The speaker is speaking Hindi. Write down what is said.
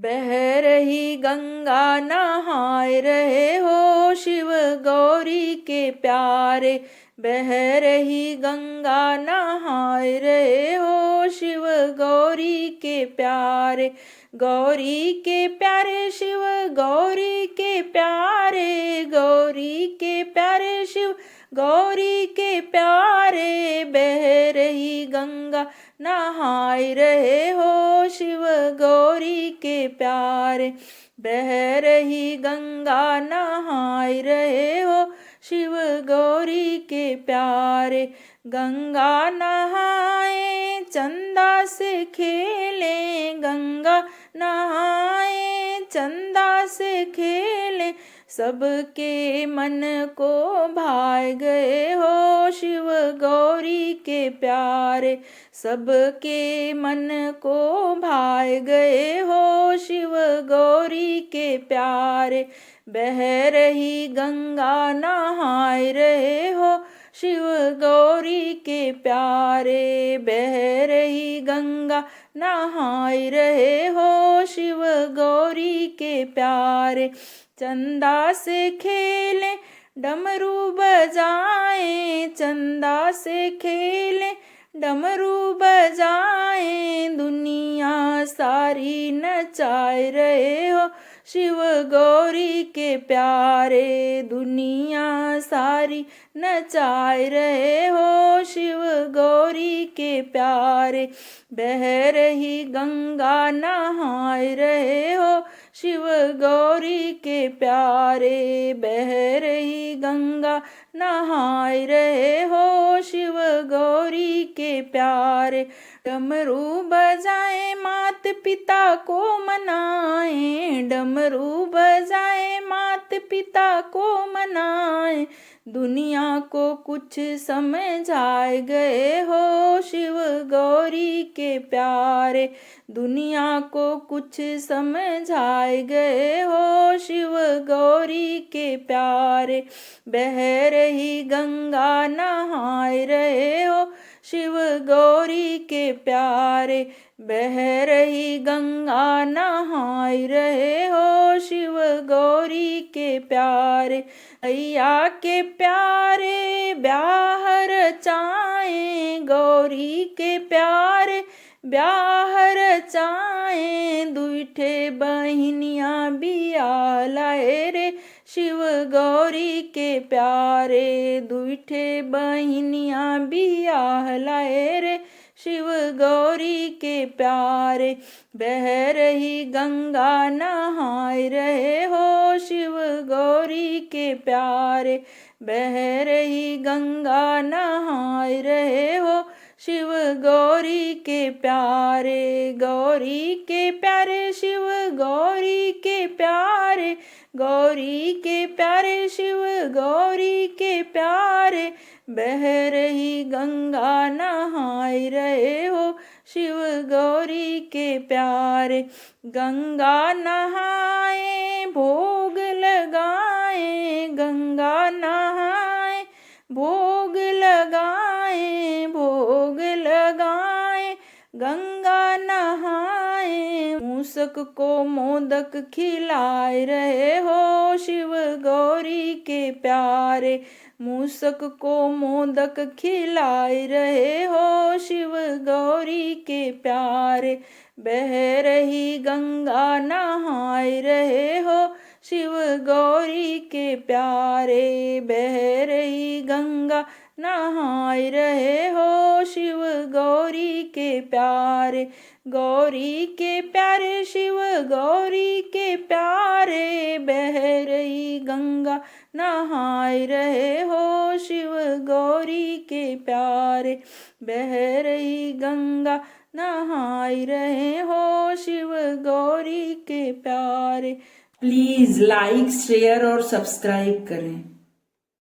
बह रही गंगा नहाए रहे हो शिव गौरी के प्यारे। बह रही गंगा नहाए रहे हो शिव गौरी के प्यारे। गौरी के प्यारे शिव गौरी के प्यारे। गौरी के प्यारे शिव गौरी के प्यारे। बह रही गंगा नहाए रहे हो शिव गौरी के प्यारे। बह रही गंगा नहाए रहे हो शिव गौरी के प्यारे। गंगा नहाए चंदा से खेले। गंगा नहाए चंदा से खेले। सबके मन को भाए गए हो शिव गौरी के प्यारे। सबके मन को भाए गए हो शिव गौरी के प्यारे। बह रही गंगा नहाए रहे हो शिव गौरी के प्यारे। बह रही गंगा नहाए रहे हो शिव गौरी के प्यारे। चंदा से खेले डमरू बजाए। चंदा से खेले डमरू बजाए। दुनिया सारी नचाए रहे हो शिव गौरी के प्यारे। दुनिया सारी नचाए रहे हो शिव गौरी के प्यारे। बह रही गंगा नहाए रहे हो शिव गौरी के प्यारे। बह रही गंगा नहाए रहे हो शिव गौरी के प्यारे। डमरू बजाए मात पिता को मनाए। डमरू बजाए मात पिता को मनाए। दुनिया को कुछ समझाए गए हो शिव गौरी के प्यारे। दुनिया को कुछ समझाए गए हो शिव गौरी के प्यारे। बह रही गंगा नहाए रहे हो शिव गौरी के प्यारे। बह रही गंगा नहाए रहे हो शिव गौरी के प्यारे। अय्या के प्यारे ब्याह रचाए। गौरी के प्यारे ब्याह रचाए। दुइठे बहिनिया बिया लाए रे शिव गौरी के प्यारे। दुइठे बहिनिया बिया लाए रे शिव गौरी के प्यारे। बह रही गंगा नहाए रहे हो शिव गौरी के प्यारे। बह रही गंगा नहाए रहे हो शिव गौरी के प्यारे। गौरी के प्यारे शिव गौरी के प्यारे। गौरी के प्यारे शिव गौरी के प्यारे। बह रही गंगा नहाए रहे हो शिव गौरी के प्यारे। गंगा नहाए भोग लगाए। गंगा नहाए भोग लगाए। भोग लगाए गंगा नहाए। मूसक को मोदक खिलाए रहे हो शिव गौरी के प्यारे। मूसक को मोदक खिलाए रहे हो शिव गौरी के प्यारे। बह रही गंगा नहाए रहे हो शिव गौरी के प्यारे। बह रही गंगा नहाए रहे हो शिव गौरी के प्यारे। गौरी के प्यारे शिव गौरी के प्यारे। बह रही गंगा नहाए रहे हो शिव गौरी के प्यारे। बह रही गंगा नहाए रहे हो शिव गौरी के प्यारे। प्लीज लाइक शेयर और सब्सक्राइब करें।